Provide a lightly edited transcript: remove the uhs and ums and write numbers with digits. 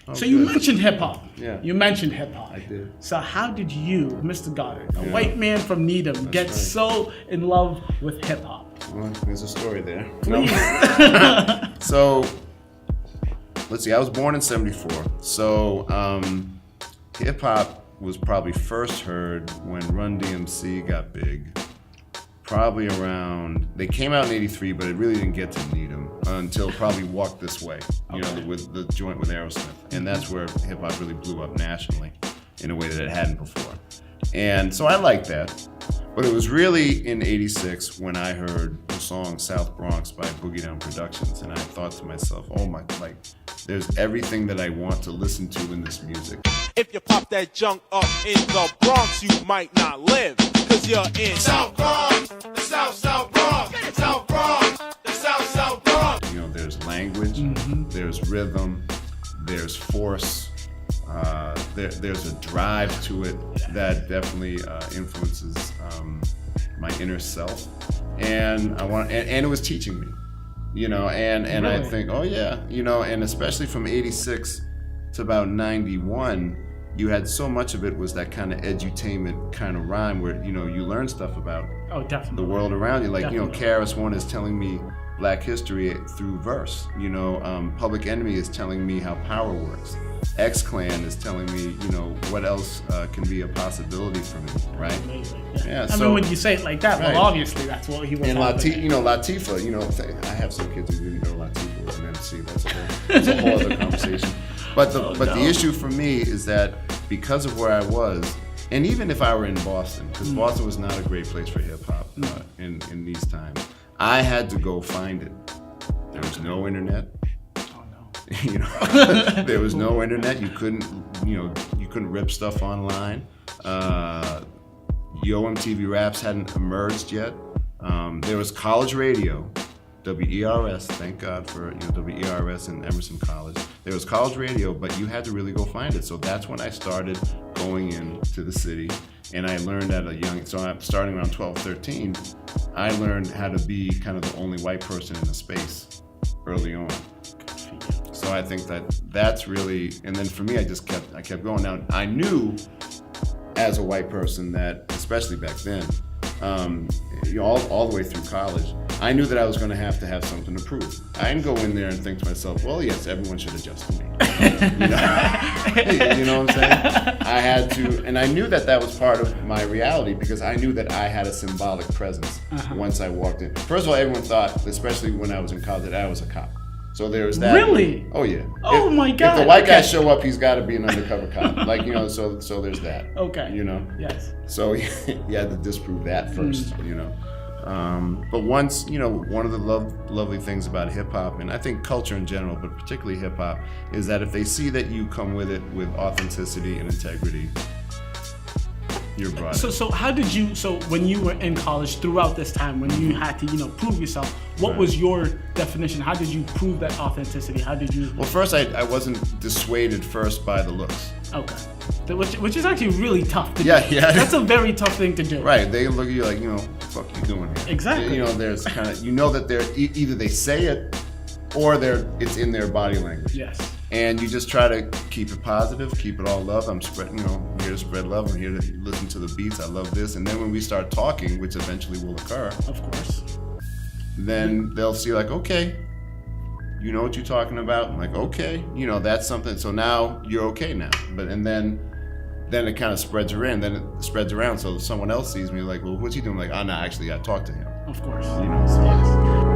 Oh, so you good. mentioned hip hop. Yeah. You mentioned hip hop. I did. So how did you, Mr. Goddard, a Yeah. white man from Needham, get right. so in love with hip hop? Well, there's a story there. Please. So, let's see. I was born in '74. So, hip hop was probably first heard when Run DMC got big. Probably around, they came out in '83, but it really didn't get to Needham until probably Walk This Way, you know, with the joint with Aerosmith. And that's where hip hop really blew up nationally in a way that it hadn't before. And so I liked that. But it was really in '86 when I heard the song South Bronx by Boogie Down Productions. And I thought to myself, oh my, like, there's everything that I want to listen to in this music. If you pop that junk up in the Bronx, you might not live, cause you're in South Bronx, the South Bronx, South Bronx, the South Bronx. You know, there's language, there's rhythm, there's force, there's a drive to it that definitely influences my inner self, and and it was teaching me, you know, and really? I think, oh yeah, you know, and especially from '86 to about '91, you had so much of it was that kind of edutainment kind of rhyme where, you know, you learn stuff about the world around you. Like, you know, KRS-One is telling me Black history through verse. You know, Public Enemy is telling me how power works. X-Clan is telling me, you know, what else can be a possibility for me, right? Amazing. Yeah. Yeah. I mean, when you say it like that, right. well, obviously that's what he was. And Latifah, you know, I have some kids who didn't know Latifah was an MC. That's a whole other conversation. But the issue for me is that because of where I was, and even if I were in Boston, because Boston was not a great place for hip hop in these times, I had to go find it. There was no internet. Oh no. You know, there was no internet. You couldn't rip stuff online. Yo MTV Raps hadn't emerged yet. There was college radio. WERS, thank God for, you know, WERS in Emerson College. There was college radio, but you had to really go find it. So that's when I started going into the city, and I learned at a young, so I'm starting around 12, 13, I learned how to be kind of the only white person in the space early on. So I think that's really, and then for me, I kept going. Now, I knew as a white person that, especially back then, you know, all the way through college, I knew that I was going to have something to prove. I didn't go in there and think to myself, well, yes, everyone should adjust to me. You know what I'm saying? I had to, and I knew that was part of my reality because I knew that I had a symbolic presence once I walked in. First of all, everyone thought, especially when I was in college, that I was a cop. So there was that. Really? Oh yeah. Oh my God. If the white guys show up, he's got to be an undercover cop. Like, you know, so there's that. Okay. You know. Yes. So you had to disprove that first. You know. But once, you know, one of the lovely things about hip hop, and I think culture in general, but particularly hip hop, is that if they see that you come with it with authenticity and integrity, you're brought in. So how did you, so when you were in college throughout this time, when you had to, you know, prove yourself, what was your definition? How did you prove that authenticity? How did you? Well, first I wasn't dissuaded first by the looks. Okay. Which is actually really tough to do. Yeah. That's a very tough thing to do. Right. They look at you like, you know, what the fuck you doing here? Exactly. You know, there's kind of, you know that they're, either they say it or it's in their body language. Yes. And you just try to keep it positive, keep it all love. I'm here to spread love. I'm here to listen to the beats. I love this. And then when we start talking, which eventually will occur, of course, then they'll see like, okay, you know what you're talking about. I'm like, okay, you know, that's something. So now you're okay now. And then it kind of spreads around. Then it spreads around. So someone else sees me like, well, what's he doing? I'm like, oh no, actually I talked to him. Of course. You know, so.